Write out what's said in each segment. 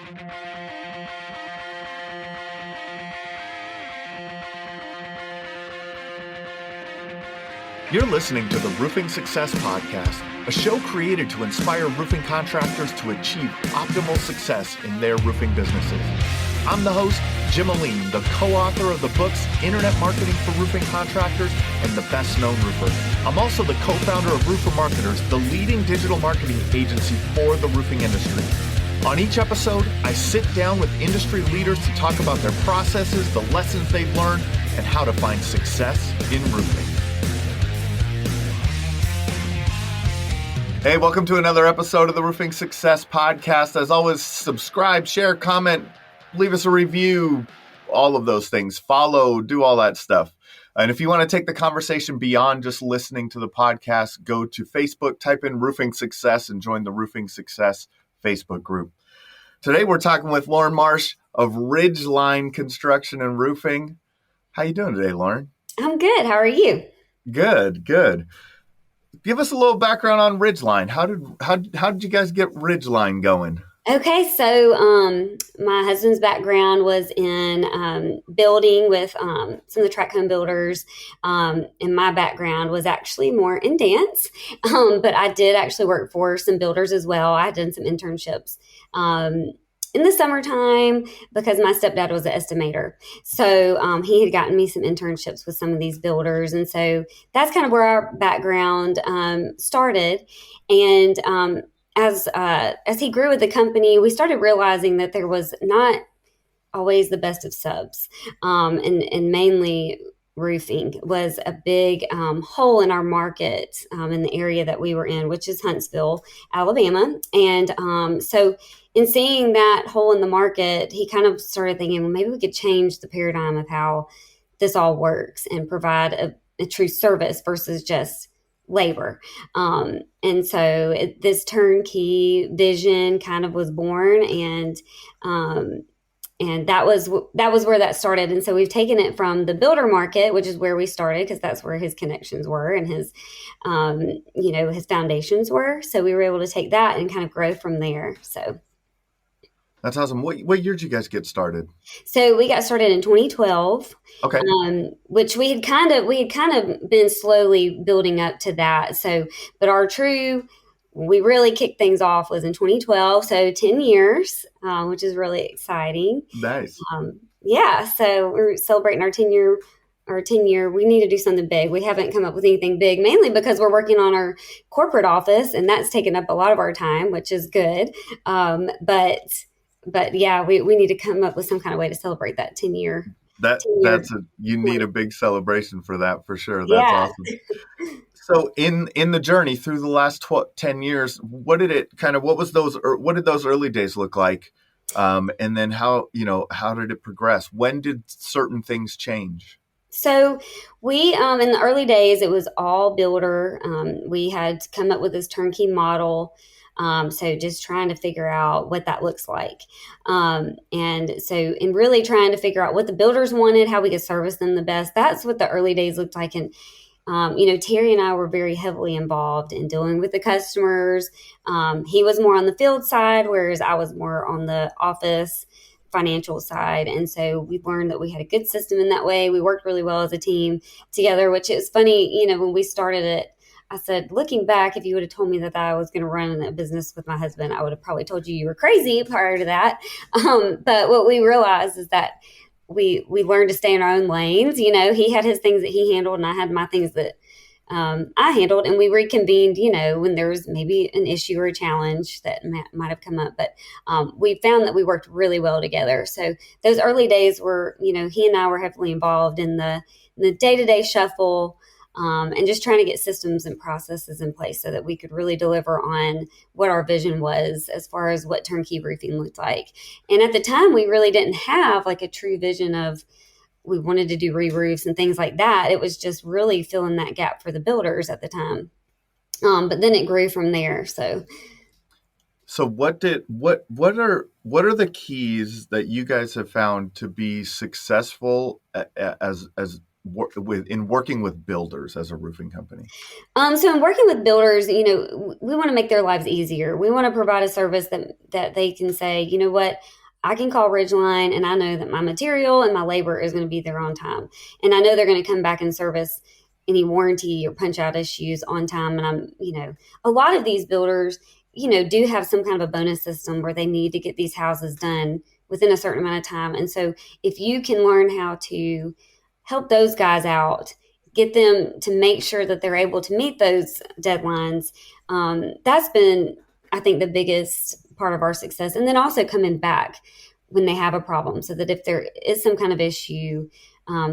You're listening to the Roofing Success Podcast, a show created to inspire roofing contractors to achieve optimal success in their roofing businesses. I'm the host, Jim Aline, the co-author of the books Internet Marketing for Roofing Contractors and The Best Known Roofer. I'm also the co-founder of Roofer Marketers, the leading digital marketing agency for the roofing industry. On each episode, I sit down with industry leaders to talk about their processes, the lessons they've learned, and how to find success in roofing. Hey, welcome to another episode of the Roofing Success Podcast. As always, subscribe, share, comment, leave us a review, all of those things. Follow, do all that stuff. And if you want to take the conversation beyond just listening to the podcast, go to Facebook, type in Roofing Success, and join the Roofing Success Facebook group. Today, we're talking with Lauren Marsh of Ridgeline Construction and Roofing. How you doing today, Lauren? I'm good. How are you? Good. Give us a little background on Ridgeline. How did you guys get Ridgeline going? Okay, so my husband's background was in building with some of the tract home builders, and my background was actually more in dance, but I did actually work for some builders as well. I had done some internships in the summertime because my stepdad was an estimator. So he had gotten me some internships with some of these builders. And so that's kind of where our background started. And as he grew with the company, we started realizing that there was not always the best of subs. And mainly roofing was a big hole in our market in the area that we were in, which is Huntsville, Alabama. And so in seeing that hole in the market, he kind of started thinking, well, maybe we could change the paradigm of how this all works and provide a true service versus just labor. And so this turnkey vision kind of was born, and that was where that started. And so we've taken it from the builder market, which is where we started, because that's where his connections were and his, his foundations were. So we were able to take that and kind of grow from there. So that's awesome. What year did you guys get started? So we got started in 2012. Okay. Which we had kind of been slowly building up to that. So, but we really kicked things off was in 2012. So 10 years, which is really exciting. Nice. So we're celebrating our 10 year, we need to do something big. We haven't come up with anything big, mainly because we're working on our corporate office, and that's taken up a lot of our time, which is good. But yeah, we need to come up with some kind of way to celebrate that 10 year. You need a big celebration for that, for sure. That's awesome. So in the journey through the last 10 years, what did those early days look like? And then how did it progress? When did certain things change? So we, in the early days, it was all builder. We had come up with this turnkey model. So just trying to figure out what that looks like. And really trying to figure out what the builders wanted, how we could service them the best. That's what the early days looked like. And, Terry and I were very heavily involved in dealing with the customers. He was more on the field side, whereas I was more on the office financial side. And so we learned that we had a good system in that way. We worked really well as a team together, which is funny, when we started it, I said, looking back, if you would have told me that I was going to run a business with my husband, I would have probably told you were crazy prior to that. But what we realized is that we learned to stay in our own lanes. He had his things that he handled, and I had my things that I handled, and we reconvened, when there was maybe an issue or a challenge that might have come up. But we found that we worked really well together. So those early days were, he and I were heavily involved in the day-to-day shuffle. And just trying to get systems and processes in place so that we could really deliver on what our vision was as far as what turnkey roofing looked like. And at the time, we really didn't have like a true vision of we wanted to do re-roofs and things like that. It was just really filling that gap for the builders at the time. But then it grew from there. So what are the keys that you guys have found to be successful as in working with builders as a roofing company? So in working with builders, we want to make their lives easier. We want to provide a service that they can say, you know what, I can call Ridgeline and I know that my material and my labor is going to be there on time. And I know they're going to come back and service any warranty or punch out issues on time. And a lot of these builders, do have some kind of a bonus system where they need to get these houses done within a certain amount of time. And so if you can learn how to help those guys out, get them to make sure that they're able to meet those deadlines, that's been, I think, the biggest part of our success. And then also coming back when they have a problem, so that if there is some kind of issue,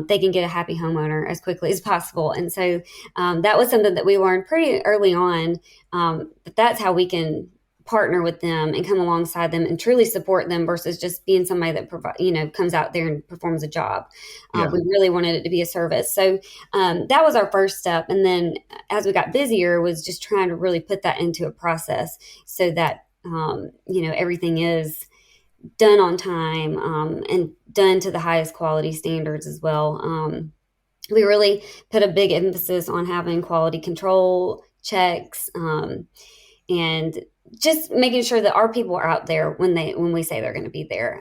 they can get a happy homeowner as quickly as possible. And so that was something that we learned pretty early on, but that's how we can partner with them and come alongside them and truly support them versus just being somebody that comes out there and performs a job. Yeah. We really wanted it to be a service. So that was our first step. And then as we got busier, was just trying to really put that into a process so that, everything is done on time, and done to the highest quality standards as well. We really put a big emphasis on having quality control checks, and just making sure that our people are out there when we say they're going to be there.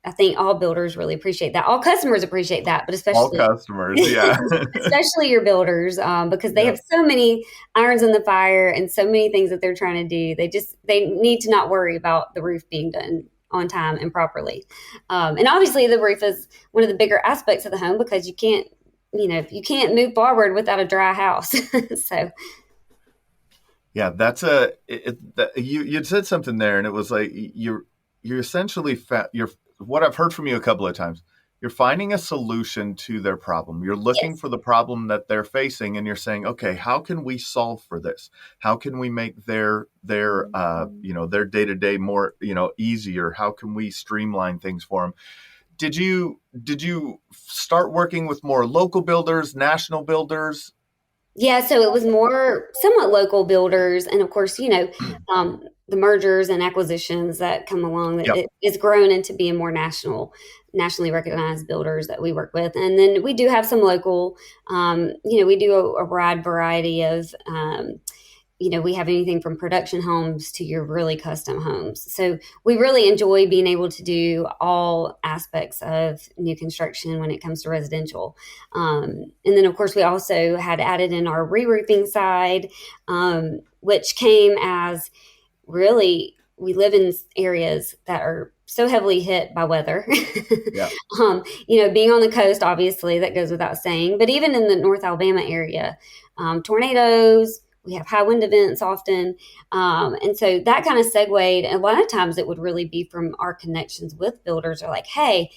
I think all builders really appreciate that. All customers appreciate that, but especially all customers, yeah, especially your builders, because they have so many irons in the fire and so many things that they're trying to do. They need to not worry about the roof being done on time and properly. And obviously the roof is one of the bigger aspects of the home, because you can't move forward without a dry house. So. Yeah, you said something there, and it was like you're essentially you're what I've heard from you a couple of times. You're finding a solution to their problem. You're looking for the problem that they're facing, and you're saying, okay, how can we solve for this? How can we make their day-to-day more easier? How can we streamline things for them? Did you start working with more local builders, national builders? Yeah, so it was more somewhat local builders, and of course, the mergers and acquisitions that come along. That it's grown into being more nationally recognized builders that we work with, and then we do have some local. We do a wide variety of. We have anything from production homes to your really custom homes. So we really enjoy being able to do all aspects of new construction when it comes to residential. And then, of course, we also had added in our re-roofing side, which came as really, we live in areas that are so heavily hit by weather. Yeah. Being on the coast, obviously, that goes without saying. But even in the North Alabama area, tornadoes, we have high wind events often. And so that kind of segued. And a lot of times it would really be from our connections with builders, are like, hey,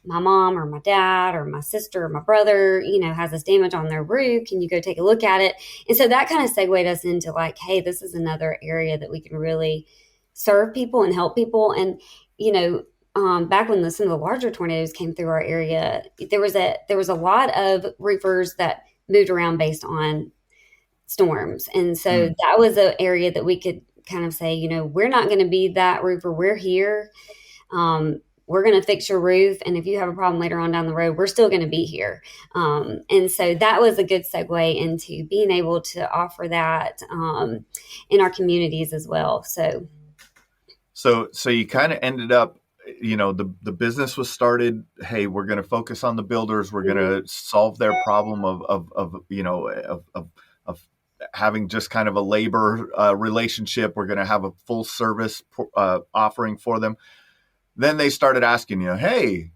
my mom or my dad or my sister or my brother, has this damage on their roof. Can you go take a look at it? And so that kind of segued us into like, hey, this is another area that we can really serve people and help people. And, back when some of the larger tornadoes came through our area, there was a lot of roofers that moved around based on storms. And so that was an area that we could kind of say, we're not going to be that roofer. We're here. We're going to fix your roof. And if you have a problem later on down the road, we're still going to be here. And so that was a good segue into being able to offer that in our communities as well. So you kind of ended up, the business was started. Hey, we're going to focus on the builders. We're going to solve their problem of having just kind of a labor relationship. We're going to have a full service offering for them. Then they started asking you, hey,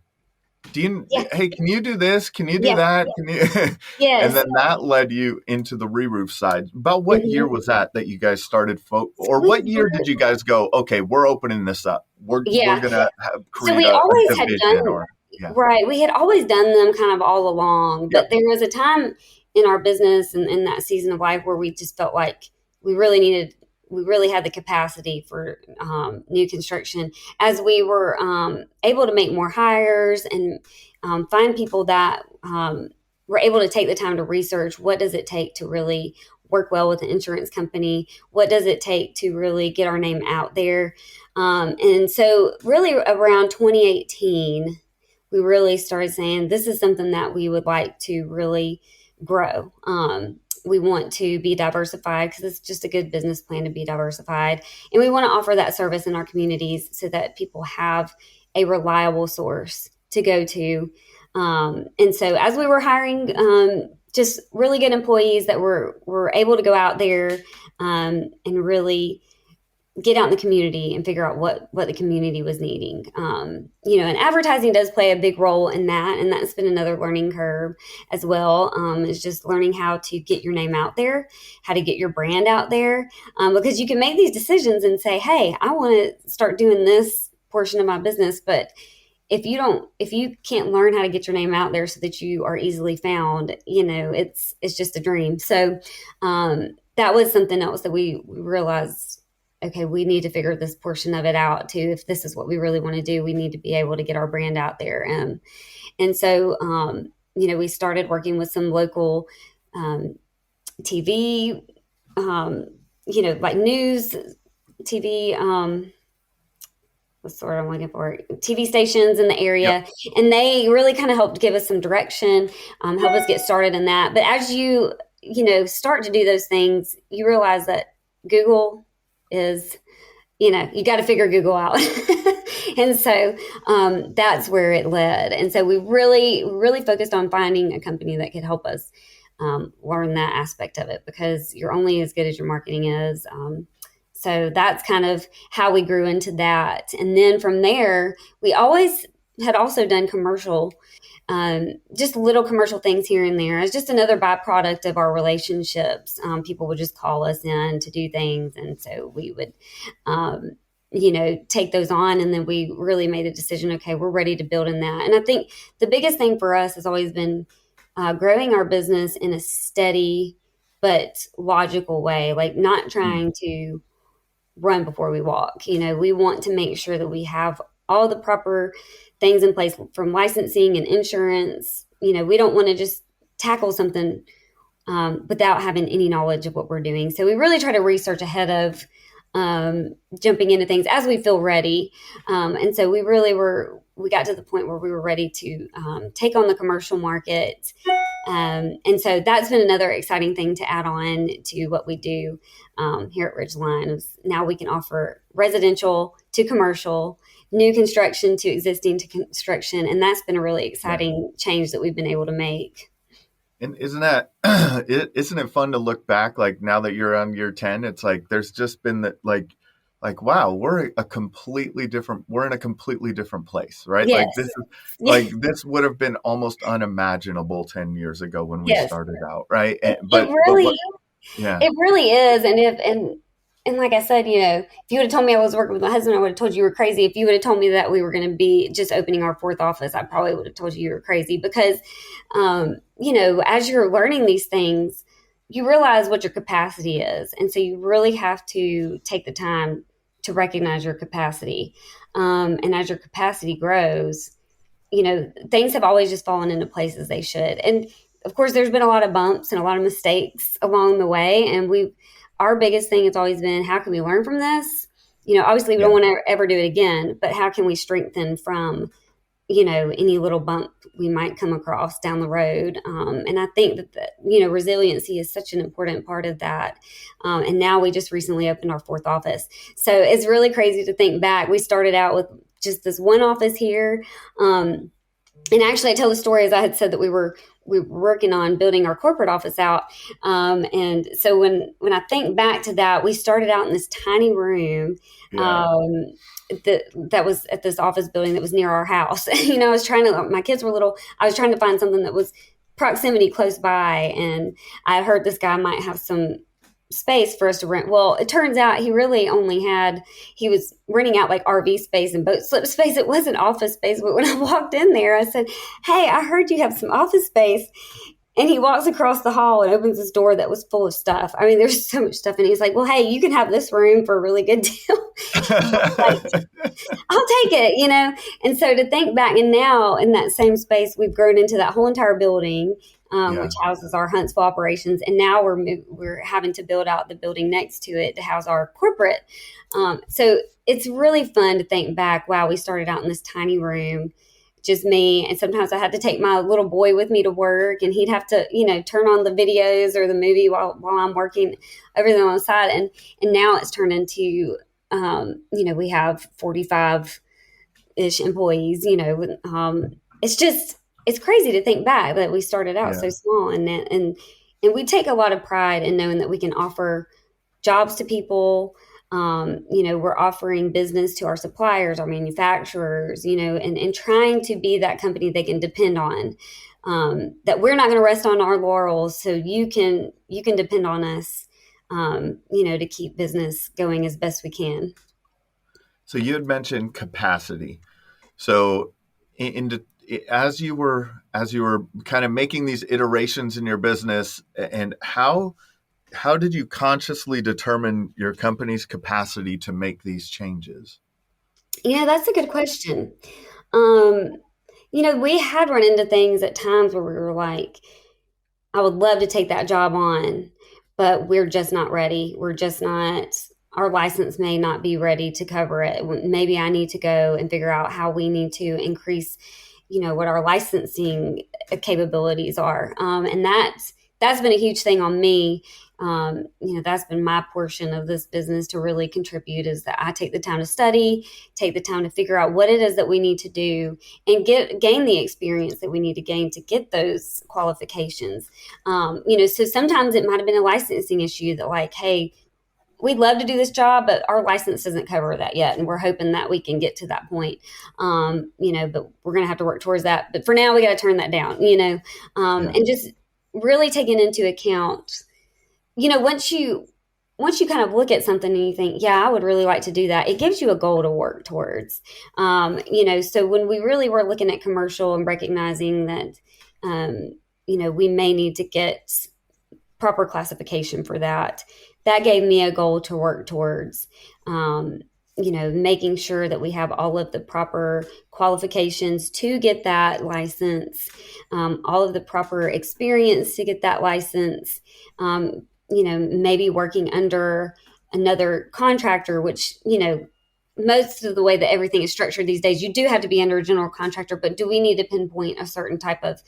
hey, can you do this? Can you do that? Can you? Yes. And then that led you into the re-roof side. About what year was that you guys started, or what year did you guys go, okay, we're opening this up. We're going to create a division. Right. We had always done them kind of all along, but there was a time in our business and in that season of life where we just felt like we really had the capacity for new construction, as we were able to make more hires and find people that were able to take the time to research what does it take to really work well with an insurance company, what does it take to really get our name out there. And so really around 2018 we really started saying this is something that we would like to really grow. We want to be diversified because it's just a good business plan to be diversified. And we want to offer that service in our communities so that people have a reliable source to go to. And so as we were hiring just really good employees that were able to go out there and really get out in the community and figure out what the community was needing. And advertising does play a big role in that. And that's been another learning curve as well, is just learning how to get your name out there, how to get your brand out there, because you can make these decisions and say, hey, I want to start doing this portion of my business. But if you can't learn how to get your name out there so that you are easily found, it's just a dream. So that was something else that we realized, okay, we need to figure this portion of it out too. If this is what we really want to do, we need to be able to get our brand out there. And so, we started working with some local TV, like news, TV, what's the word I'm looking for? TV stations in the area. Yep. And they really kind of helped give us some direction, help us get started in that. But as you start to do those things, you realize that Google is, you got to figure Google out. And so that's where it led. And so we really, really focused on finding a company that could help us learn that aspect of it, because you're only as good as your marketing is. So that's kind of how we grew into that. And then from there, we always had also done commercial, just little commercial things here and there. It's just another byproduct of our relationships. People would just call us in to do things. And so we would, take those on. And then we really made a decision, okay, we're ready to build in that. And I think the biggest thing for us has always been growing our business in a steady but logical way, like not trying to run before we walk. We want to make sure that we have all the proper things in place, from licensing and insurance. We don't want to just tackle something without having any knowledge of what we're doing. So we really try to research ahead of jumping into things as we feel ready. And so we got to the point where we were ready to take on the commercial market. And so that's been another exciting thing to add on to what we do here at Ridgeline. Now we can offer residential to commercial, new construction to existing to construction. And that's been a really exciting change that we've been able to make. And isn't it fun to look back, like now that you're on year 10, it's like, there's just been that, like, wow, we're in a completely different place, right? Yes. Like this is this would have been almost unimaginable 10 years ago when we started out, right? It really is. And like I said, if you would have told me I was working with my husband, I would have told you were crazy. If you would have told me that we were going to be just opening our 4th office, I probably would have told you were crazy, because, as you're learning these things, you realize what your capacity is. And so you really have to take the time to recognize your capacity. And as your capacity grows, things have always just fallen into place as they should. And of course, there's been a lot of bumps and a lot of mistakes along the way. And our biggest thing has always been, how can we learn from this? Obviously we don't want to ever do it again, but how can we strengthen from, any little bump we might come across down the road? And I think that, resiliency is such an important part of that. And now we just recently opened our 4th office. So it's really crazy to think back. We started out with just this one office here. And actually I tell the story, as I had said, that we were working on building our corporate office out. And so when I think back to that, we started out in this tiny room that was at this office building that was near our house. My kids were little. I was trying to find something that was proximity close by. And I heard this guy might have some space for us to rent. Well, it turns out he really he was renting out like RV space and boat slip space. It wasn't office space. But when I walked in there, I said, "Hey, I heard you have some office space." And he walks across the hall and opens this door that was full of stuff. I mean, there's so much stuff. And he's like, "Well, hey, you can have this room for a really good deal." Like, I'll take it, And so to think back, and now in that same space, we've grown into that whole entire building, which houses our Huntsville operations. And now we're having to build out the building next to it to house our corporate. So it's really fun to think back. Wow, we started out in this tiny room. just me. And sometimes I had to take my little boy with me to work, and he'd have to, turn on the videos or the movie while I'm working everything on the side. And now it's turned into, we have 45-ish employees, it's crazy to think back that we started out so small, and we take a lot of pride in knowing that we can offer jobs to people. We're offering business to our suppliers, our manufacturers, and trying to be that company they can depend on. That we're not going to rest on our laurels, so you can depend on us, to keep business going as best we can. So you had mentioned capacity. So as you were kind of making these iterations in your business, and how did you consciously determine your company's capacity to make these changes? Yeah, that's a good question. We had run into things at times where we were like, I would love to take that job on, but we're just not ready. We're just not, our license may not be ready to cover it. Maybe I need to go and figure out how we need to increase, what our licensing capabilities are. And that's been a huge thing on me. That's been my portion of this business to really contribute, is that I take the time to study, take the time to figure out what it is that we need to do, and gain the experience that we need to gain to get those qualifications. So sometimes it might have been a licensing issue that, like, hey, we'd love to do this job, but our license doesn't cover that yet. And we're hoping that we can get to that point, but we're going to have to work towards that. But for now, we got to turn that down, and just really taking into account, once you kind of look at something and you think, yeah, I would really like to do that, it gives you a goal to work towards. So when we really were looking at commercial and recognizing that, we may need to get proper classification for that, that gave me a goal to work towards, making sure that we have all of the proper qualifications to get that license, all of the proper experience to get that license, maybe working under another contractor, which, most of the way that everything is structured these days, you do have to be under a general contractor, but do we need to pinpoint a certain type of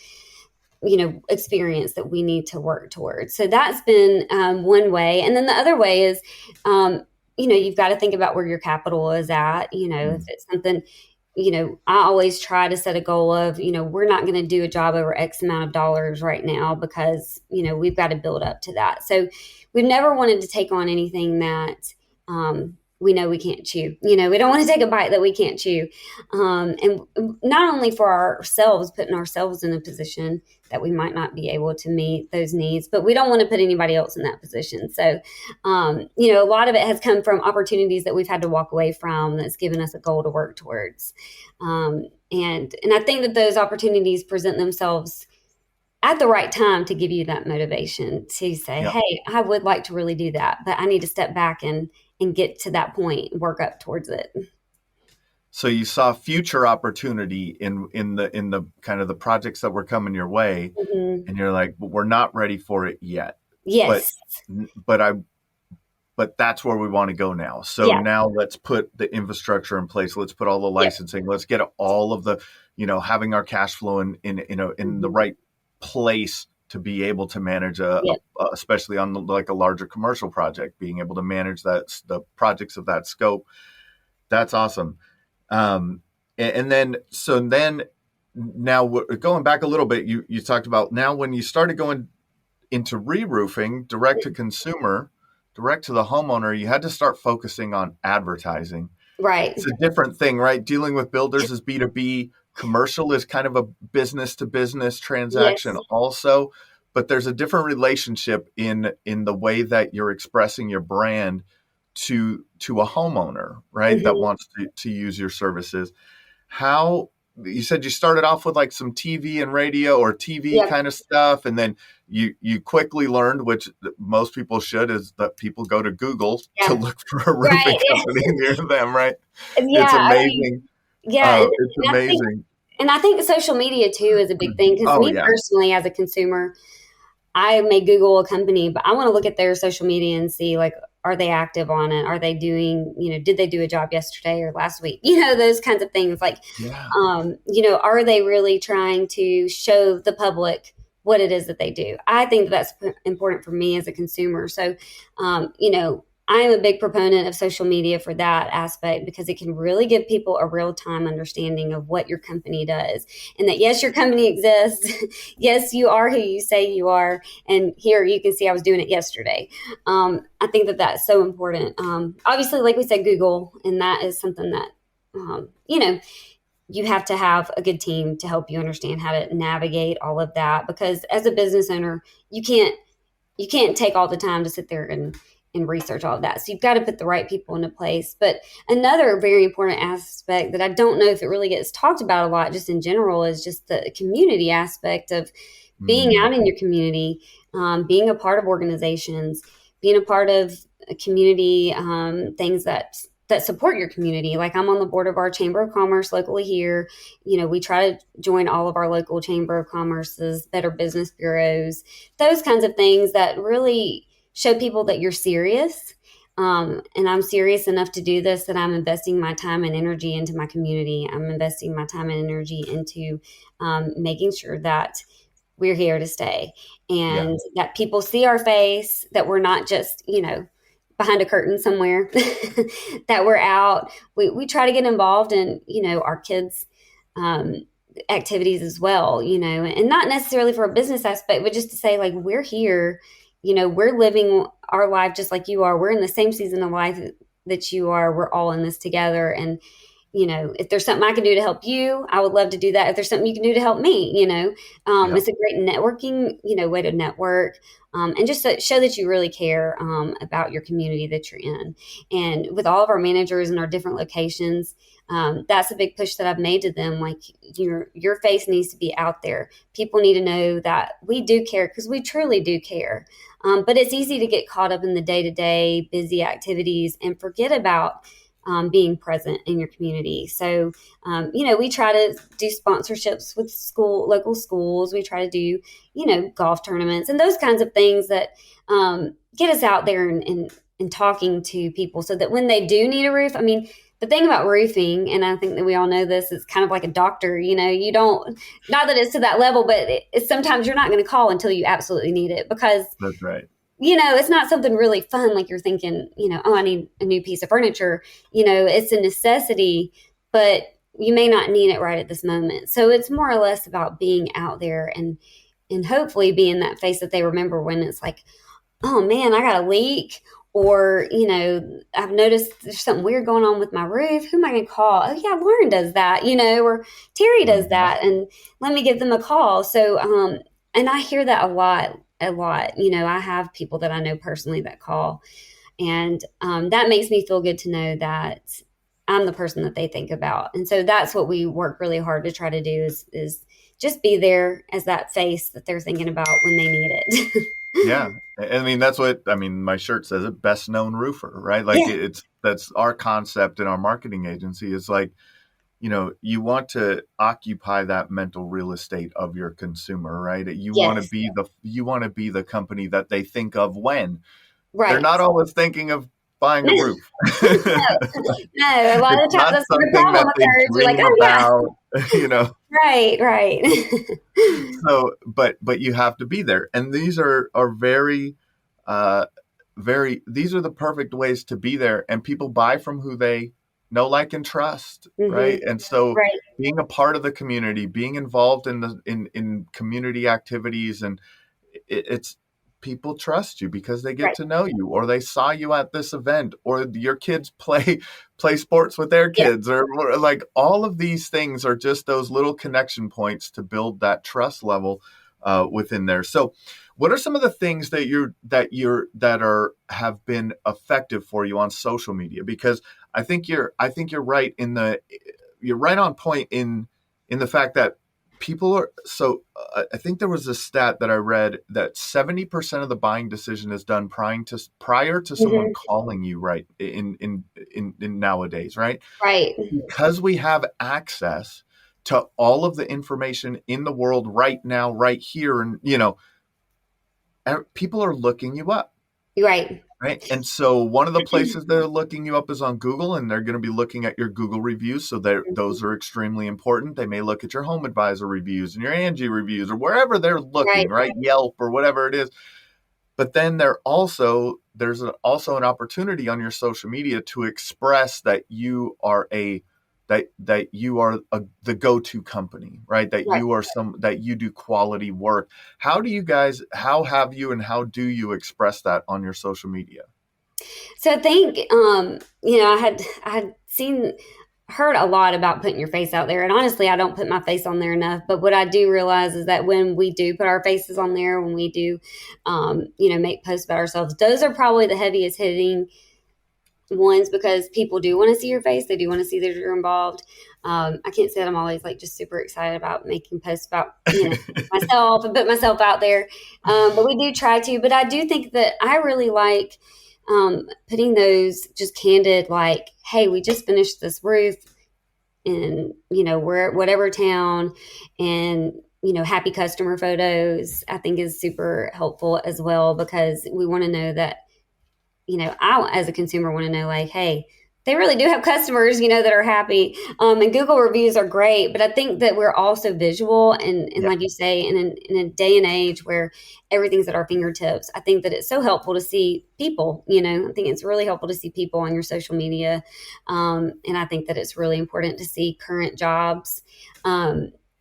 experience that we need to work towards? So that's been one way. And then the other way is, you've got to think about where your capital is at. If it's something, I always try to set a goal of, we're not going to do a job over X amount of dollars right now, because, we've got to build up to that. So we've never wanted to take on anything that, we know we can't chew. We don't want to take a bite that we can't chew. And not only for ourselves, putting ourselves in a position that we might not be able to meet those needs, but we don't want to put anybody else in that position. So, a lot of it has come from opportunities that we've had to walk away from, that's given us a goal to work towards. And I think that those opportunities present themselves at the right time to give you that motivation to say, hey, I would like to really do that, but I need to step back and get to that point, work up towards it. So you saw future opportunity in the kind of the projects that were coming your way, and you're like, well, we're not ready for it yet. Yes. But that's where we want to go now. So now let's put the infrastructure in place. Let's put all the licensing. Let's get all of the, having our cash flow in the right place to be able to manage especially on like a larger commercial project, being able to manage the projects of that scope. That's awesome. And then now going back a little bit, you talked about now when you started going into re-roofing, direct to consumer, direct to the homeowner, you had to start focusing on advertising. Right. It's a different thing, right? Dealing with builders is B2B. Commercial is kind of a business to business transaction also, but there's a different relationship in the way that you're expressing your brand to a homeowner, right? That wants to use your services. How, you said you started off with like some TV and radio or TV kind of stuff, and then you quickly learned, which most people should, is that people go to Google to look for a roofing company near them, right? It's amazing. It's amazing. And I think social media too is a big thing, because personally, as a consumer, I may Google a company, but I want to look at their social media and see, like, are they active on it? Are they doing, did they do a job yesterday or last week? Those kinds of things. Like, Yeah. are they really trying to show the public what it is that they do? I think that's important for me as a consumer. So, I am a big proponent of social media for that aspect because it can really give people a real time understanding of what your company does. And that, yes, your company exists. Yes, you are who you say you are. And here you can see I was doing it yesterday. I think that that's so important. Obviously, like we said, Google, and that is something that, you have to have a good team to help you understand how to navigate all of that, because as a business owner, you can't take all the time to sit there and research all of that. So you've got to put the right people into place. But another very important aspect that I don't know if it really gets talked about a lot just in general is just the community aspect of being out in your community, being a part of organizations, being a part of a community, things that support your community. Like, I'm on the board of our Chamber of Commerce locally here. We try to join all of our local Chamber of Commerce's Better Business Bureaus, those kinds of things that really show people that you're serious. And I'm serious enough to do this that I'm investing my time and energy into my community. I'm investing my time and energy into making sure that we're here to stay and that people see our face, that we're not just, behind a curtain somewhere, that we're out. We try to get involved in, our kids' activities as well, and not necessarily for a business aspect, but just to say, like, we're here, we're living our life just like you are. We're in the same season of life that you are. We're all in this together. And if there's something I can do to help you, I would love to do that. If there's something you can do to help me, it's a great networking, way to network, and just to show that you really care about your community that you're in. And with all of our managers and our different locations, that's a big push that I've made to them. Like, your face needs to be out there. People need to know that we do care, because we truly do care. But it's easy to get caught up in the day-to-day busy activities and forget about being present in your community. So, we try to do sponsorships with local schools. We try to do, golf tournaments and those kinds of things that get us out there and talking to people, so that when they do need a roof, I mean, the thing about roofing, and I think that we all know this, is kind of like a doctor. You don't, not that it's to that level, but it's sometimes you're not going to call until you absolutely need it, because That's right. it's not something really fun. Like, you're thinking, oh, I need a new piece of furniture. It's a necessity, but you may not need it right at this moment. So it's more or less about being out there and hopefully being that face that they remember when it's like, oh man, I got a leak, or, I've noticed there's something weird going on with my roof. Who am I going to call? Oh yeah, Lauren does that, or Terry does that. And let me give them a call. So, and I hear that a lot. I have people that I know personally that call, and that makes me feel good to know that I'm the person that they think about. And so that's what we work really hard to try to do is just be there as that face that they're thinking about when they need it. Yeah. I mean, my shirt says it, best known roofer, right? Like, that's our concept in our marketing agency. Is like, you want to occupy that mental real estate of your consumer, right? You want to be the company that they think of when they're not always thinking of buying a roof. No, a lot of times that's the something problem that with they ours. You're like, dream oh about, right. So, but you have to be there, and these are very, these are the perfect ways to be there, and people buy from who they know, like, and trust, right? And so, being a part of the community, being involved in community activities, and it's people trust you because they get to know you, or they saw you at this event, or your kids play sports with their kids, or like, all of these things are just those little connection points to build that trust level within there. So, what are some of the things that have been effective for you on social media? Because I think you're right you're right on point in the fact that people are so. I think there was a stat that I read that 70% of the buying decision is done prior to someone calling you, right? In nowadays, right? Right. Because we have access to all of the information in the world right now, right here, and people are looking you up. Right. Right. And so one of the places they're looking you up is on Google, and they're going to be looking at your Google reviews. So those are extremely important. They may look at your Home Advisor reviews and your Angie reviews or wherever they're looking, Right. right? Yelp or whatever it is. But then there's also an opportunity on your social media to express that you are the go-to company, right? That Right. that you do quality work. How have you and how do you express that on your social media? So I think, I had heard a lot about putting your face out there. And honestly, I don't put my face on there enough. But what I do realize is that when we do put our faces on there, when we do, make posts about ourselves, those are probably the heaviest hitting ones because people do want to see your face. They do want to see that you're involved. I can't say that I'm always like just super excited about making posts about, myself and put myself out there. But we do try to, but I do think that I really like, putting those just candid, like, hey, we just finished this roof in, we're at whatever town, and, happy customer photos, I think is super helpful as well, because we want to know that, I, as a consumer, want to know, like, hey, they really do have customers, that are happy. And Google reviews are great, but I think that we're also visual. And Yeah. like you say, in a day and age where everything's at our fingertips, I think that it's so helpful to see people, I think it's really helpful to see people on your social media. And I think that it's really important to see current jobs.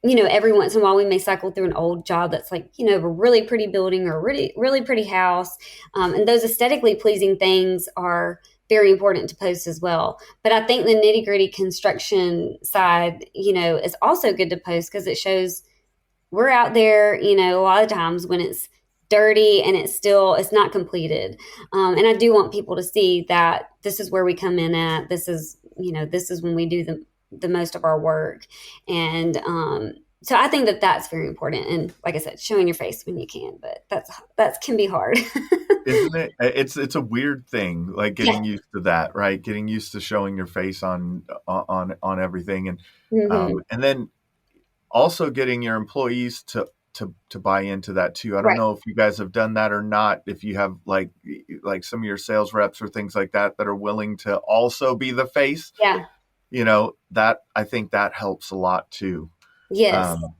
Every once in a while we may cycle through an old job that's like, a really pretty building or a really, really pretty house. And those aesthetically pleasing things are very important to post as well. But I think the nitty gritty construction side, is also good to post because it shows we're out there, a lot of times when it's dirty and it's not completed. And I do want people to see that this is where we come in at. This is when we do the most of our work. And so I think that that's very important. And like I said, showing your face when you can, but that can be hard. Isn't it? It's a weird thing, like Yeah. getting used to that, right? Getting used to showing your face on everything, Hmm. and then also getting your employees to buy into that too. I don't Right. know if you guys have done that or not. If you have like some of your sales reps or things like that are willing to also be the face, Yeah. that I think that helps a lot too. Yes. Um,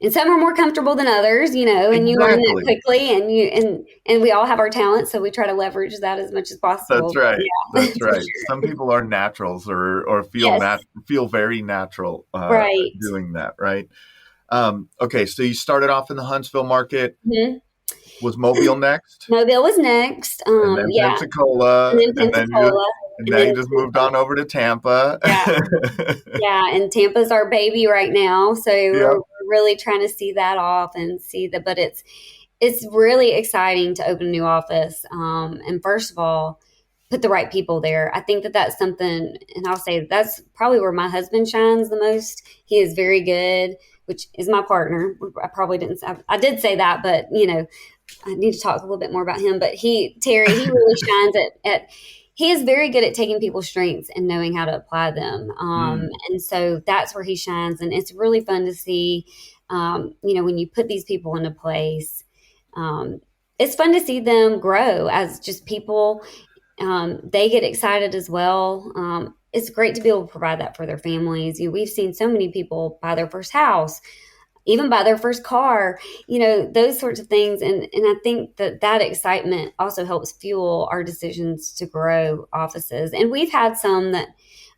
And some are more comfortable than others, and you learn that exactly. quickly, and we all have our talents, so we try to leverage that as much as That's possible. But right. yeah, That's for right. sure. Some people are naturals or Yes. feel very natural Right. doing that, right? Okay, so you started off in the Huntsville market. Mhm. Was Mobile next, Mobile was next. and then Yeah, and Pensacola, then Pensacola, and and now then you just moved Tampa. on over to Tampa. Yeah. Yeah, and Tampa's our baby right now, so we're Yep. really trying to see that off and see that. But it's really exciting to open a new office. And first of all, put the right people there. I think that that's something, and I'll say that's probably where my husband shines the most. He is very good, which is my partner. I probably didn't. I did say that, but I need to talk a little bit more about him. But Terry, he really shines at he is very good at taking people's strengths and knowing how to apply them. Mm, And so that's where he shines. And it's really fun to see, when you put these people into place, um, it's fun to see them grow as just people. They get excited as well. It's great to be able to provide that for their families. We've seen so many people buy their first house, even buy their first car, those sorts of things. And I think that excitement also helps fuel our decisions to grow offices. And we've had some that,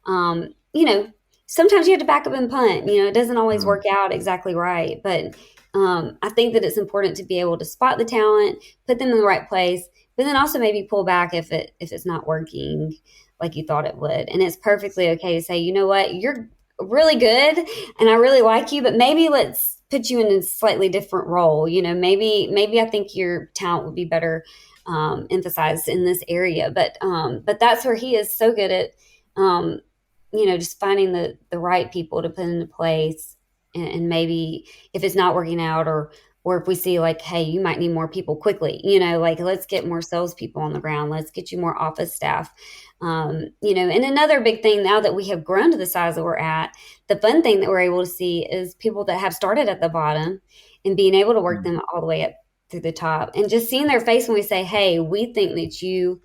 um, you know, sometimes you have to back up and punt. It doesn't always mm, work out exactly right. But I think that it's important to be able to spot the talent, put them in the right place, but then also maybe pull back if it's not working like you thought it would. And it's perfectly okay to say, you know what, you're really good and I really like you, but maybe let's put you in a slightly different role. Maybe I think your talent would be better emphasized in this area. But that's where he is so good at, just finding the right people to put into place. And maybe if it's not working out, or if we see like, hey, you might need more people quickly, like let's get more salespeople on the ground. Let's get you more office staff. And another big thing now that we have grown to the size that we're at, the fun thing that we're able to see is people that have started at the bottom and being able to work mm. them all the way up through the top, and just seeing their face when we say, hey, we think that you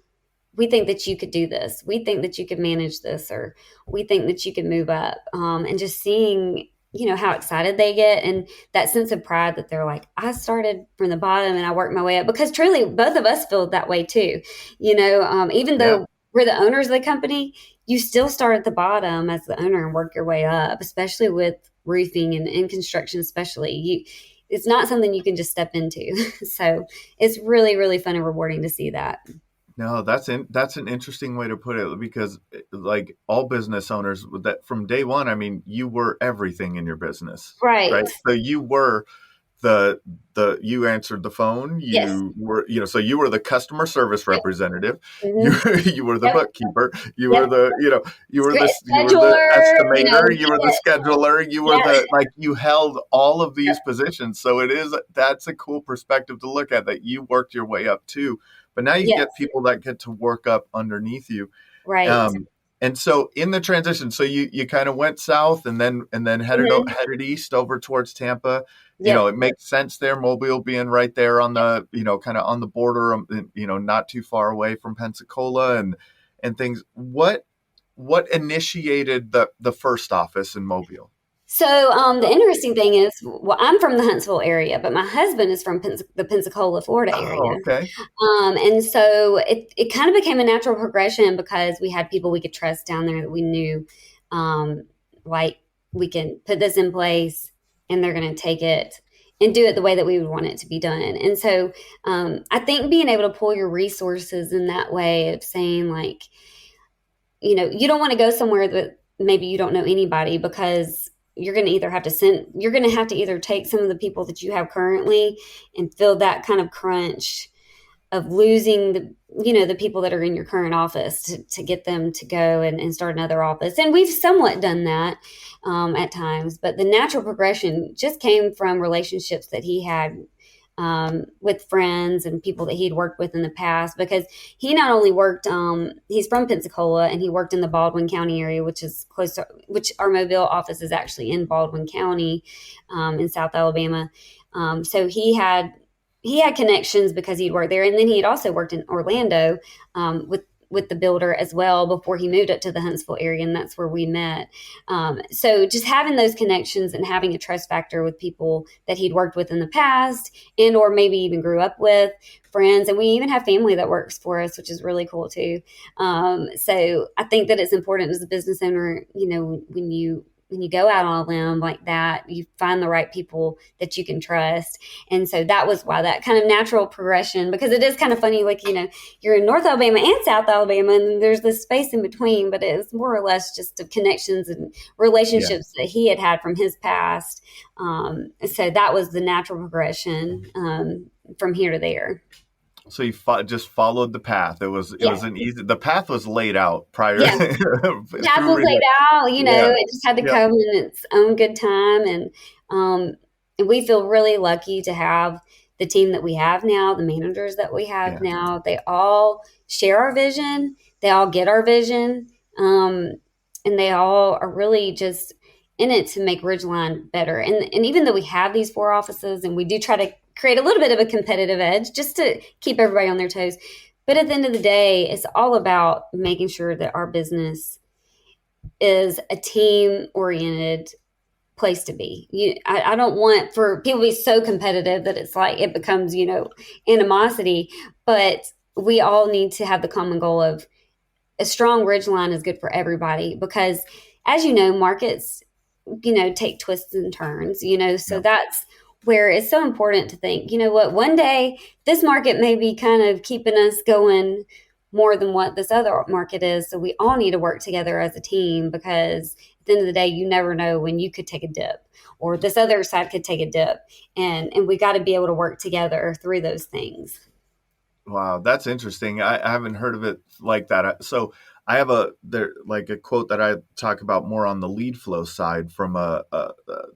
could do this. We think that you could manage this, or we think that you could move up. And just seeing, how excited they get, and that sense of pride that they're like, I started from the bottom and I worked my way up. Because truly, both of us feel that way too. Even Yeah. though we're the owners of the company, you still start at the bottom as the owner and work your way up, especially with roofing and in construction, especially. It's not something you can just step into. So it's really, really fun and rewarding to see that. No, that's an interesting way to put it, because like all business owners, that from day one, I mean, you were everything in your business, right? Right. So you were the you answered the phone, Yes. you were, so you were the customer service Yep. representative, you Mhm. you were the Yep. bookkeeper, you were Yep. the, you were the Scheduler, estimator, you were the yes. scheduler, you were Yeah. the, like, you held all of Yep. these positions. So that's a cool perspective to look at, that you worked your way up too. But now you Yes. get people that get to work up underneath you. Right. And so in the transition, so you kind of went south, and then Mhm. headed east over towards Tampa. Yep. It makes sense there, Mobile being right there on the, kind of on the border, not too far away from Pensacola and things. What initiated the first office in Mobile? So the interesting thing is, well, I'm from the Huntsville area, but my husband is from the Pensacola, Florida area. Oh, okay. And so it kind of became a natural progression because we had people we could trust down there that we knew, um, like, we can put this in place and they're going to take it and do it the way that we would want it to be done. And so I think being able to pull your resources in that way of saying, like, you don't want to go somewhere that maybe you don't know anybody, because you're going to have to either take some of the people that you have currently and fill that kind of crunch of losing the people that are in your current office to get them to go and start another office. And we've somewhat done that at times, but the natural progression just came from relationships that he had with friends and people that he'd worked with in the past, because he not only worked, he's from Pensacola, and he worked in the Baldwin County area, which is close to, which our Mobile office is actually in Baldwin County, in South Alabama. So he had connections because he'd worked there, and then he had also worked in Orlando with the builder as well before he moved up to the Huntsville area, and that's where we met. So just having those connections and having a trust factor with people that he'd worked with in the past, and or maybe even grew up with, friends, and we even have family that works for us, which is really cool too. So I think that it's important as a business owner, when you go out on a limb like that, you find the right people that you can trust. And so that was why that kind of natural progression, because it is kind of funny, like, you're in North Alabama and South Alabama, and there's this space in between, but it's more or less just the connections and Yeah. relationships that he had from his past. So that was the natural progression from here to there. So you just followed the path. It was Yeah. an easy. The path was laid out prior Yeah. Path was through. laid out, Yeah. it just had to Yeah. come in its own good time. And we feel really lucky to have the team that we have now, the managers that we have Yeah. now. They all share our vision, they all get our vision, and they all are really just in it to make Ridgeline better. And even though we have these 4 offices, and we do try to create a little bit of a competitive edge just to keep everybody on their toes, but at the end of the day, it's all about making sure that our business is a team oriented place to be. I don't want for people to be so competitive that it's like it becomes, animosity, but we all need to have the common goal of a strong ridge line is good for everybody, because as you know, markets, take twists and turns, so Yeah. that's where it's so important to think, what, one day this market may be kind of keeping us going more than what this other market is. So we all need to work together as a team, because at the end of the day, you never know when you could take a dip or this other side could take a dip. And we got to be able to work together through those things. Wow, that's interesting. I haven't heard of it like that. So I have like a quote that I talk about more on the lead flow side from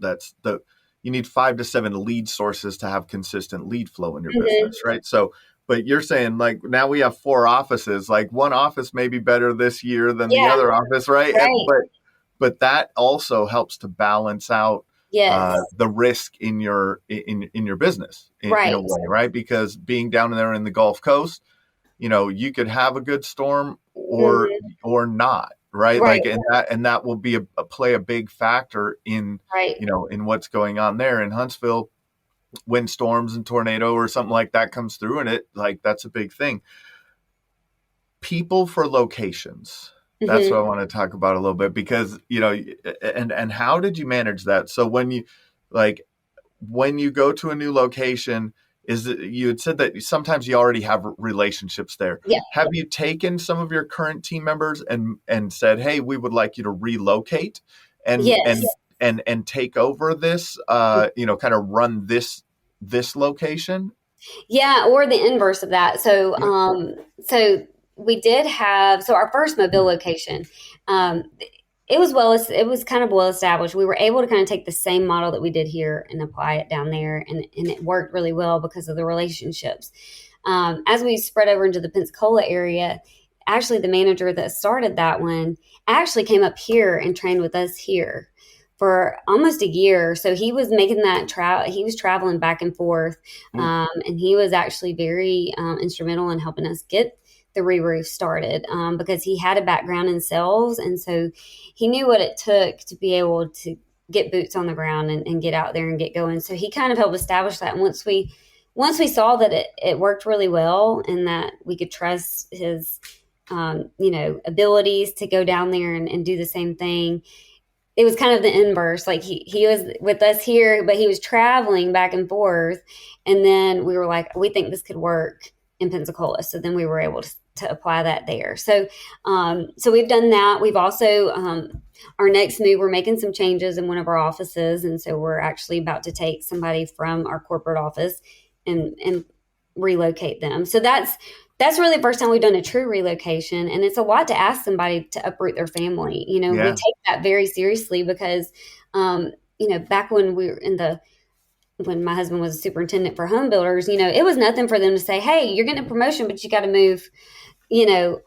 that's the you need 5 to 7 lead sources to have consistent lead flow in your Mhm. business, right? So, but you're saying, like, now we have 4 offices. Like, one office may be better this year than the Yeah, other office, right? right. But that also helps to balance out Yes. the risk in your business in Right. a way, right? Because being down there in the Gulf Coast, you could have a good storm Hmm. not, right? Right. Like, and that will be play a big factor in, Right. in what's going on there in Huntsville. When storms and tornado or something like that comes through, and that's a big thing. People for locations. That's what I Hmm. want to talk about a little bit, because and how did you manage that? So when you go to a new location, you had said that sometimes you already have relationships there. Yeah. Have you taken some of your current team members and said, hey, we would like you to relocate and Yes. and take over this, kind of run this location? Yeah, or the inverse of that. So, Yeah. so we did have our first mobile location. Um, it was kind of well established. We were able to kind of take the same model that we did here and apply it down there, and it worked really well because of the relationships. As we spread over into the Pensacola area, actually the manager that started that one actually came up here and trained with us here for almost a year. So he was making that travel. He was traveling back and forth, Mm. and he was actually very instrumental in helping us get the re-roof started, because he had a background in sales, and so he knew what it took to be able to get boots on the ground and get out there and get going. So he kind of helped establish that. And once we saw that it worked really well and that we could trust his abilities to go down there and do the same thing, it was kind of the inverse. Like he was with us here, but he was traveling back and forth. And then we were like, we think this could work in Pensacola. So then we were able to apply that there. So we've done that. We've also, our next move, we're making some changes in one of our offices. And so we're actually about to take somebody from our corporate office and relocate them. So that's really the first time we've done a true relocation, and it's a lot to ask somebody to uproot their family. We Yeah. take that very seriously because, back when we were when my husband was a superintendent for home builders, it was nothing for them to say, "Hey, you're getting a promotion, but you got to move." You know,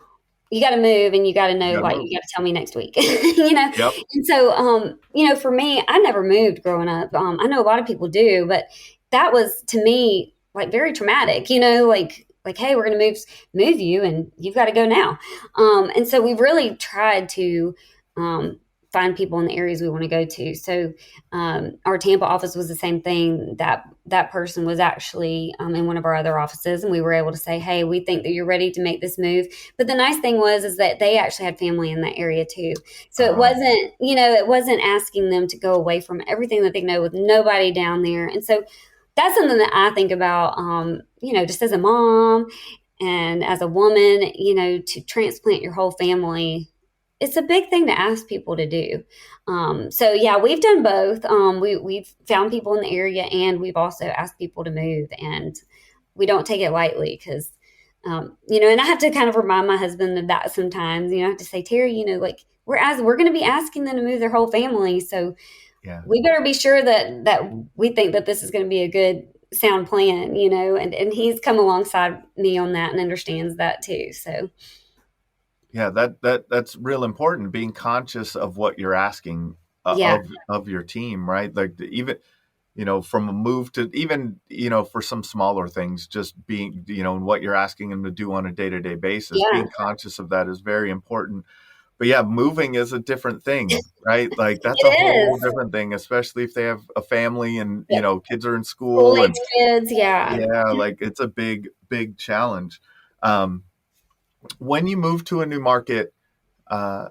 you got to move, and you got to You know, gotta like, move. you got to tell me next week. you know, Yep. and so, for me, I never moved growing up. I know a lot of people do, but that was to me like very traumatic. Like, hey, we're going to move you, and you've got to go now. And so we've really tried to find people in the areas we want to go to. So our Tampa office was the same thing. That person was actually in one of our other offices, and we were able to say, hey, we think that you're ready to make this move. But the nice thing is that they actually had family in that area too. So it wasn't asking them to go away from everything that they know with nobody down there. And so that's something that I think about, just as a mom and as a woman, to transplant your whole family. It's a big thing to ask people to do. So yeah, we've done both. We've found people in the area, and we've also asked people to move, and we don't take it lightly because, and I have to kind of remind my husband of that sometimes. I have to say, Terry, like we're going to be asking them to move their whole family, so Yeah. we better be sure that we think that this is going to be a good sound plan, and he's come alongside me on that and understands that too. So Yeah, that's real important. Being conscious of what you're asking yeah, of your team, right? Like even from a move to even for some smaller things, just being and what you're asking them to do on a day-to-day basis. yeah, Being conscious of that is very important. But yeah, moving is a different thing, right? Like that's a it whole is. different thing, especially if they have a family and Yep. kids are in School school, age and kids, yeah. yeah, like it's a big challenge. Um, when you move to a new market, uh,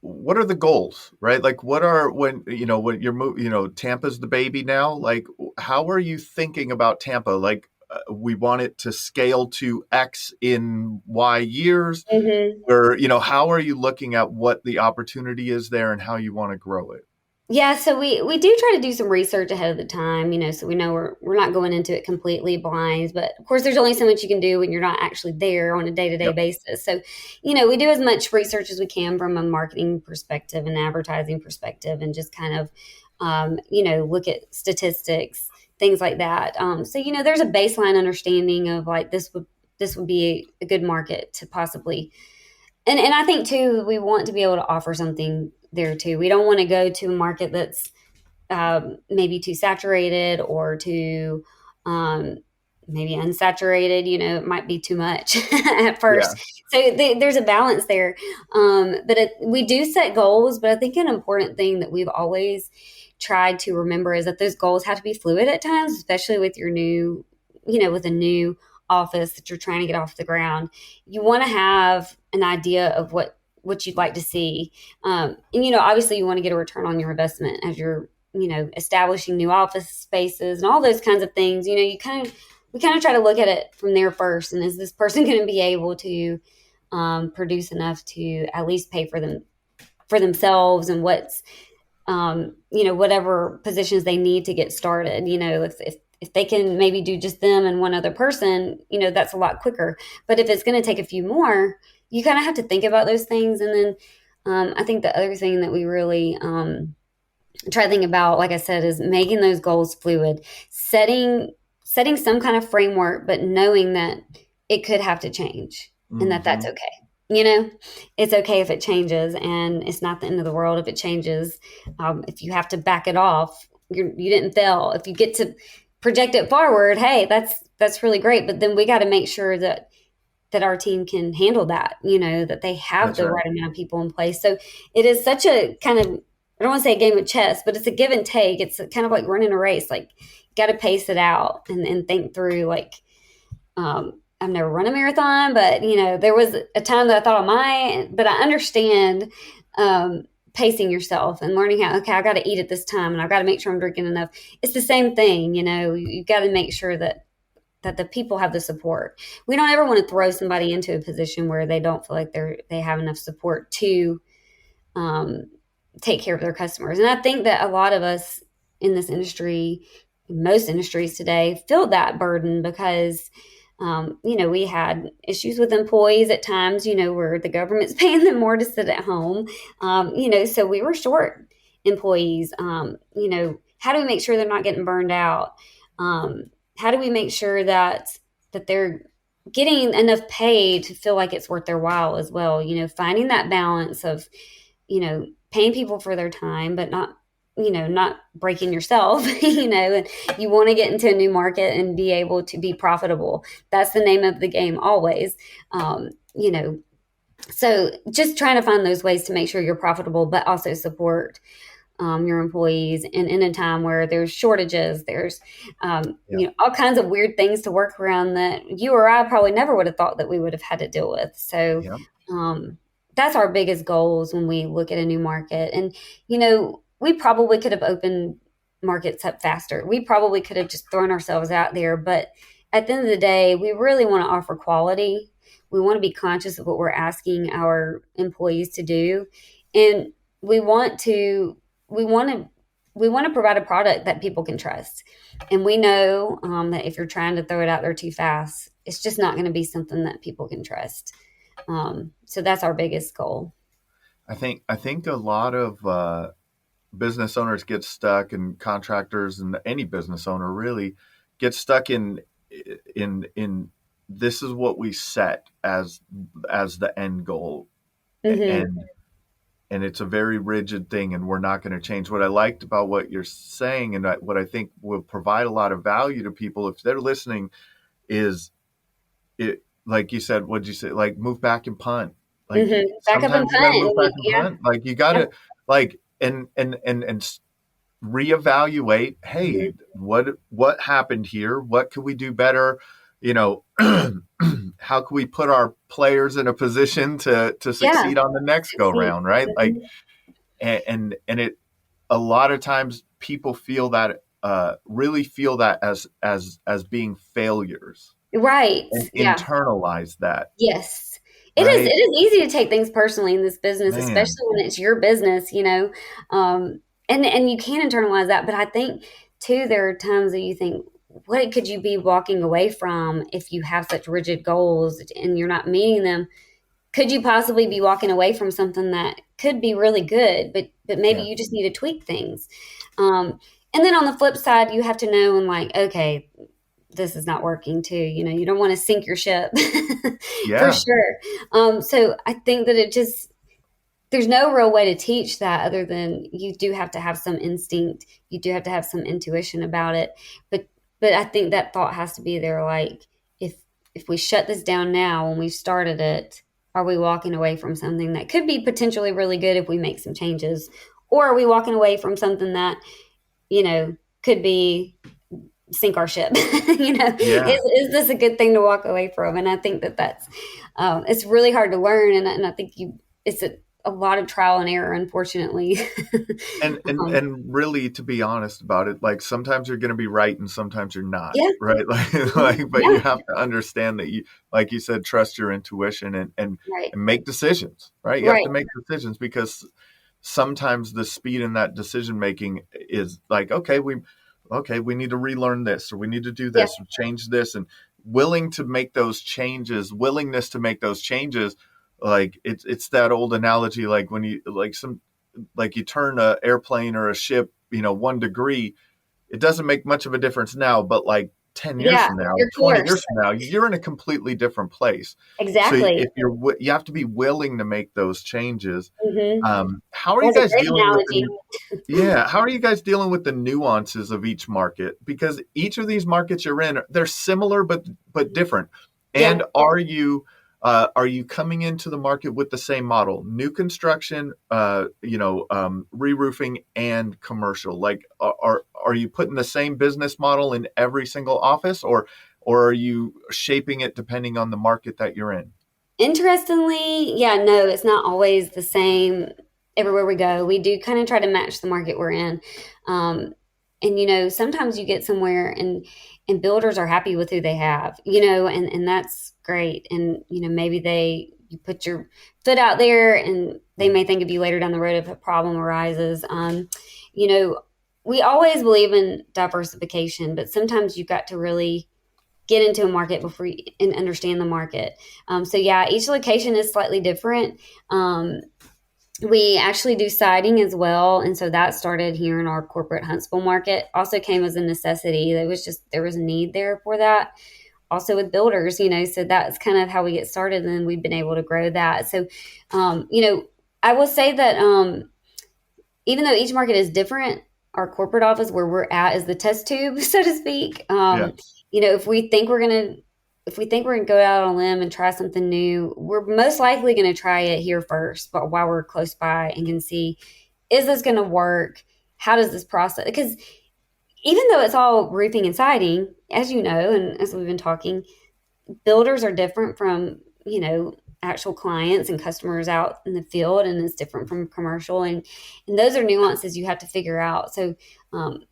what are the goals, right? Like what are when you're Tampa's the baby now, like how are you thinking about Tampa? Like we want it to scale to X in Y years, Hmm. or how are you looking at what the opportunity is there and how you want to grow it? Yeah, so we do try to do some research ahead of the time, so we know we're not going into it completely blind. But of course, there's only so much you can do when you're not actually there on a day to day Yep. basis. So, we do as much research as we can from a marketing perspective and advertising perspective, and just kind of, look at statistics, things like that. So there's a baseline understanding of like this would be a good market to possibly, and I think too, we want to be able to offer something there too. We don't want to go to a market that's maybe too saturated or too um, maybe unsaturated. It might be too much at Yeah. first. So there's a balance there. But we do set goals, but I think an important thing that we've always tried to remember is that those goals have to be fluid at times, especially with your new, with a new office that you're trying to get off the ground. You want to have an idea of what you'd like to see. And, obviously you want to get a return on your investment as you're, establishing new office spaces and all those kinds of things. We kind of try to look at it from there first. And is this person going to be able to produce enough to at least pay for themselves and whatever positions they need to get started. If they can maybe do just them and one other person, that's a lot quicker. But if it's going to take a few more, you kind of have to think about those things. And then I think the other thing that we really try to think about, like I said, is making those goals fluid, setting some kind of framework, but knowing that it could have to change and that's okay. It's okay if it changes, and it's not the end of the world if it changes. If you have to back it off, you didn't fail. If you get to project it forward, hey, that's really great. But then we got to make sure that our team can handle that, that they have That's the right. right amount of people in place. So it is such a kind of, I don't want to say a game of chess, but it's a give and take. It's kind of like running a race. Like, you got to pace it out and think through, like, I've never run a marathon, but there was a time that I thought but I understand pacing yourself and learning how, okay, I got to eat at this time and I've got to make sure I'm drinking enough. It's the same thing. You got to make sure that the people have the support. We don't ever want to throw somebody into a position where they don't feel like they have enough support to take care of their customers. And I think that a lot of us in this industry, most industries today, feel that burden because we had issues with employees at times, where the government's paying them more to sit at home. So we were short employees. How do we make sure they're not getting burned out? How do we make sure that they're getting enough pay to feel like it's worth their while as well? Finding that balance of, paying people for their time, but not breaking yourself, and you want to get into a new market and be able to be profitable. That's the name of the game always. So just trying to find those ways to make sure you're profitable, but also support your employees. And in a time where there's shortages, there's, all kinds of weird things to work around that you or I probably never would have thought that we would have had to deal with. So, that's our biggest goals when we look at a new market. And, we probably could have opened markets up faster. We probably could have just thrown ourselves out there. But at the end of the day, we really want to offer quality. We want to be conscious of what we're asking our employees to do. And we want to provide a product that people can trust. And we know that if you're trying to throw it out there too fast, it's just not going to be something that people can trust. So that's our biggest goal. I think a lot of business owners get stuck, and contractors and any business owner really gets stuck in this is what we set as the end goal. Mm-hmm. And it's a very rigid thing, and we're not going to change. What I liked about what you're saying, and what I think will provide a lot of value to people if they're listening, is it, like you said, what'd you say? Like, move back and punt. Like, Back up and sometimes you got to move punt. back and punt. Like, you got to like and reevaluate. Hey, what happened here? What could we do better? How can we put our players in a position to succeed on the next go round, right? Like, and it, a lot of times people feel that, really feel that as being failures, Right. and Yeah. internalize that. Yes. It is. Right, It is easy to take things personally in this business, man. especially when it's your business, and you can internalize that. But I think too, there are times that you think, what could you be walking away from if you have such rigid goals and you're not meeting them? Could you possibly be walking away from something that could be really good, but maybe Yeah, you just need to tweak things? And then on the flip side, you have to know and like, okay, this is not working too. You don't want to sink your ship for yeah, sure. So I think that there's no real way to teach that other than you do have to have some instinct. You do have to have some intuition about it. But I think that thought has to be there. Like if we shut this down now when we started it, are we walking away from something that could be potentially really good if we make some changes? Or are we walking away from something that, could be sink our ship? Yeah. Is this a good thing to walk away from? And I think that's it's really hard to learn, and I think it's a lot of trial and error, unfortunately. And and really, to be honest about it, like sometimes you're going to be right and sometimes you're not, Yeah. right? Mhm. But Yeah. you have to understand that you, like you said, trust your intuition Right. and make decisions, right? You have Right. to make decisions because sometimes the speed in that decision making is like, okay, we need to relearn this, or we need to do Yeah. this, or change this, and willingness to make those changes. Like it's that old analogy, like when you like you turn a airplane or a ship, 1 degree, it doesn't make much of a difference now, but like 10 years Yeah. from now, Your 20 course. years from now, you're in a completely different place. So Exactly. if you have to be willing to make those changes. Hmm. How are you That's a guys great dealing with analogy. yeah, how are you guys dealing with the nuances of each market? Because each of these markets you're in, they're similar but different. Yeah. And are you coming into the market with the same model, new construction, re-roofing and commercial? Like, are you putting the same business model in every single office, or are you shaping it depending on the market that you're in? Interestingly, yeah, no, it's not always the same everywhere we go. We do kind of try to match the market we're in. Um, and sometimes you get somewhere and builders are happy with who they have, and that's great. And maybe you put your foot out there and they may think of you later down the road if a problem arises. You know, we always believe in diversification, but sometimes you've got to really get into a market before you and understand the market. So yeah, each location is slightly different. We actually do siding as well, and so that started here in our corporate Huntsville market. Also came as a necessity. There was a need there for that. Also with builders, so that's kind of how we get started, and then we've been able to grow that. So, I will say that even though each market is different, our corporate office where we're at is the test tube, so to speak. Yeah. If we think we're gonna go out on a limb and try something new, we're most likely gonna try it here first, but while we're close by and can see, is this gonna work? How does this process? Because even though it's all roofing and siding, as you know, and as we've been talking, builders are different from actual clients and customers out in the field, and it's different from commercial, and those are nuances you have to figure out. So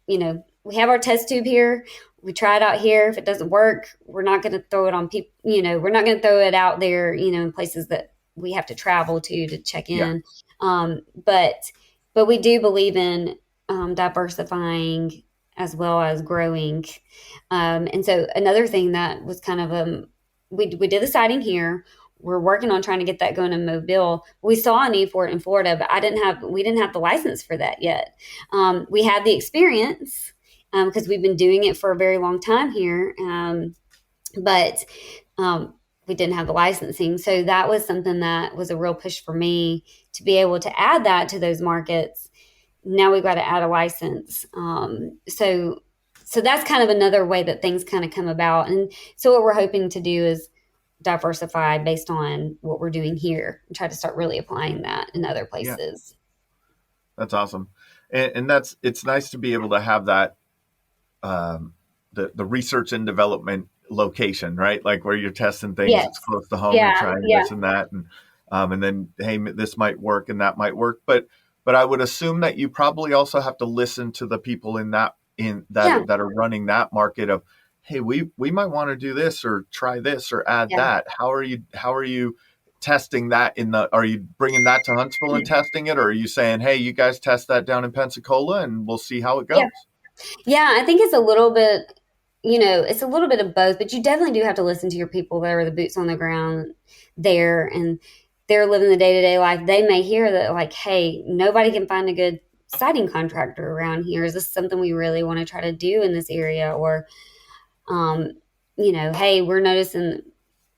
we have our test tube here, we try it out here. If it doesn't work, we're not going to throw it on people, we're not going to throw it out there in places that we have to travel to check Yeah. in. But we do believe in diversifying as well as growing. And so another thing that was kind of we did the siding here. We're working on trying to get that going in Mobile. We saw a need for it in Florida, but we didn't have the license for that yet. We had the experience because we've been doing it for a very long time here, but we didn't have the licensing. So that was something that was a real push for me to be able to add that to those markets. Now we've got to add a license. So that's kind of another way that things kind of come about. And so what we're hoping to do is diversify based on what we're doing here and try to start really applying that in other Yeah. places. That's awesome. And it's nice to be able to have that, the research and development location, right? Like where you're testing things, Yes. it's close to home, you're Yeah. trying Yeah. this and that, and then, hey, this might work and that might work. But I would assume that you probably also have to listen to the people Yeah. that are running that market of, hey, we might want to do this or try this or add Yeah. that. How are you testing that are you bringing that to Huntsville and testing it, or are you saying, hey, you guys test that down in Pensacola and we'll see how it Yeah. goes? Yeah. I think it's a little bit, it's a little bit of both, but you definitely do have to listen to your people that are the boots on the ground there, and they're living the day to day life. They may hear that, like, hey, nobody can find a good siding contractor around here. Is this something we really want to try to do in this area? Or, hey, we're noticing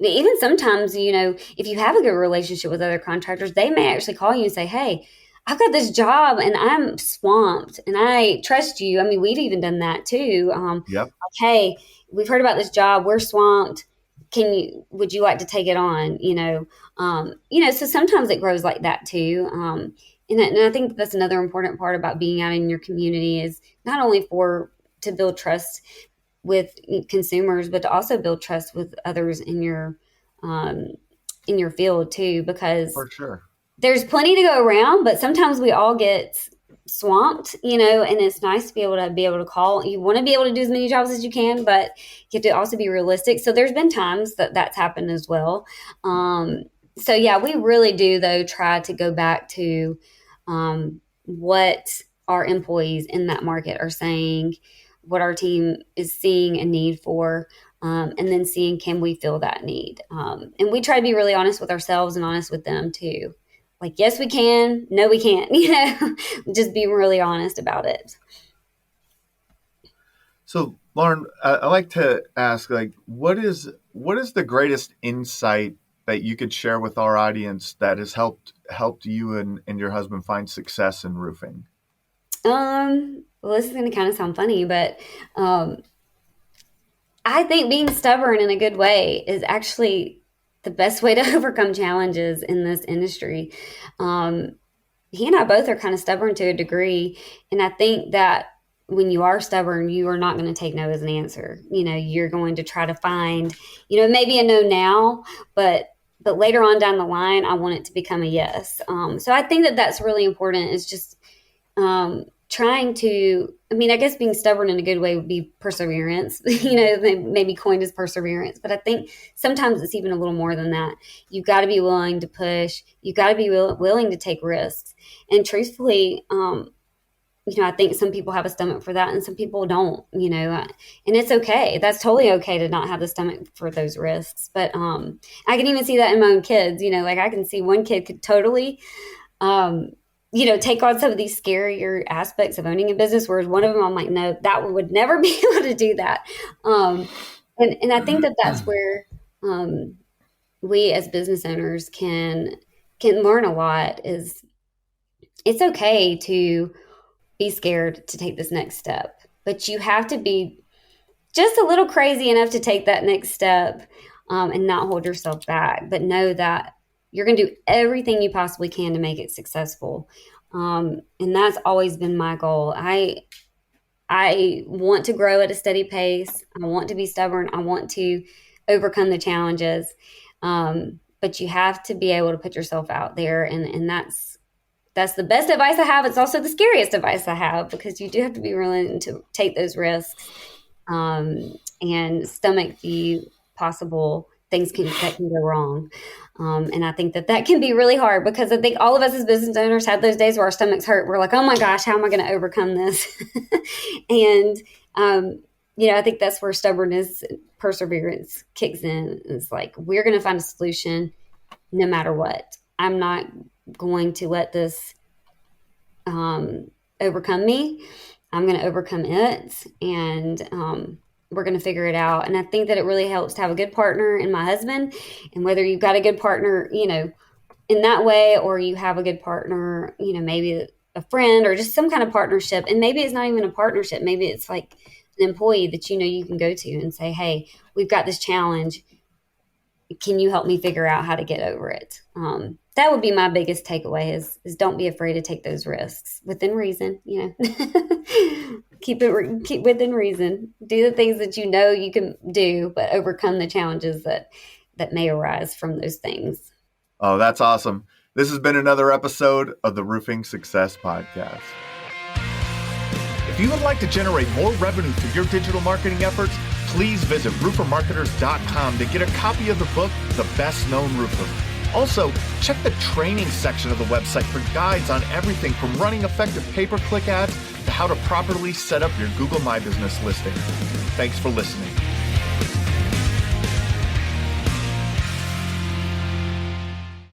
even sometimes, if you have a good relationship with other contractors, they may actually call you and say, hey, I've got this job and I'm swamped and I trust you. I mean, we've even done that too. Yep. Like, hey, we've heard about this job. We're swamped. Would you like to take it on? So sometimes it grows like that too. And I think that's another important part about being out in your community is not only to build trust with consumers, but to also build trust with others in your field too, because For sure. there's plenty to go around, but sometimes we all get swamped, and it's nice to be able to call. You want to be able to do as many jobs as you can, but you have to also be realistic. So there's been times that that's happened as well. So yeah, we really do though try to go back to what our employees in that market are saying, what our team is seeing a need for, and then seeing can we fill that need. And we try to be really honest with ourselves and honest with them too. Like, yes, we can. No, we can't. Just be really honest about it. So, Lauren, I like to ask, like, what is the greatest insight that you could share with our audience that has helped you and your husband find success in roofing? Well, this is going to kind of sound funny, but I think being stubborn in a good way is actually the best way to overcome challenges in this industry. He and I both are kind of stubborn to a degree. And I think that when you are stubborn, you are not going to take no as an answer. You're going to try to find, maybe a no now, but later on down the line, I want it to become a yes. So I think that that's really important. Is just trying to, I guess being stubborn in a good way would be perseverance, maybe coined as perseverance. But I think sometimes it's even a little more than that. You've got to be willing to push. You've got to be willing to take risks. And truthfully, I think some people have a stomach for that and some people don't, and it's okay. That's totally okay to not have the stomach for those risks. But I can even see that in my own kids, like I can see one kid could totally, take on some of these scarier aspects of owning a business, whereas one of them, I'm like, no, that would never be able to do that. And I think that that's where we as business owners can learn a lot. Is it's okay to be scared to take this next step, but you have to be just a little crazy enough to take that next step and not hold yourself back, but know that you're going to do everything you possibly can to make it successful. And that's always been my goal. I want to grow at a steady pace. I want to be stubborn. I want to overcome the challenges. But you have to be able to put yourself out there. And that's the best advice I have. It's also the scariest advice I have, because you do have to be willing to take those risks and stomach the possible things that can go wrong. And I think that can be really hard, because I think all of us as business owners have those days where our stomachs hurt. We're like, oh my gosh, how am I going to overcome this? And, I think that's where stubbornness, perseverance kicks in. It's like, we're going to find a solution no matter what. I'm not going to let this overcome me. I'm going to overcome it. And, we're going to figure it out. And I think that it really helps to have a good partner in my husband. And whether you've got a good partner, in that way, or you have a good partner, maybe a friend or just some kind of partnership. And maybe it's not even a partnership. Maybe it's like an employee that, you can go to and say, hey, we've got this challenge. Can you help me figure out how to get over it? That would be my biggest takeaway is don't be afraid to take those risks within reason, keep within reason, do the things that you can do, but overcome the challenges that may arise from those things. Oh, that's awesome. This has been another episode of the Roofing Success Podcast. If you would like to generate more revenue through your digital marketing efforts, please visit roofermarketers.com to get a copy of the book, The Best Known Roofer. Also, check the training section of the website for guides on everything from running effective pay-per-click ads to how to properly set up your Google My Business listing. Thanks for listening.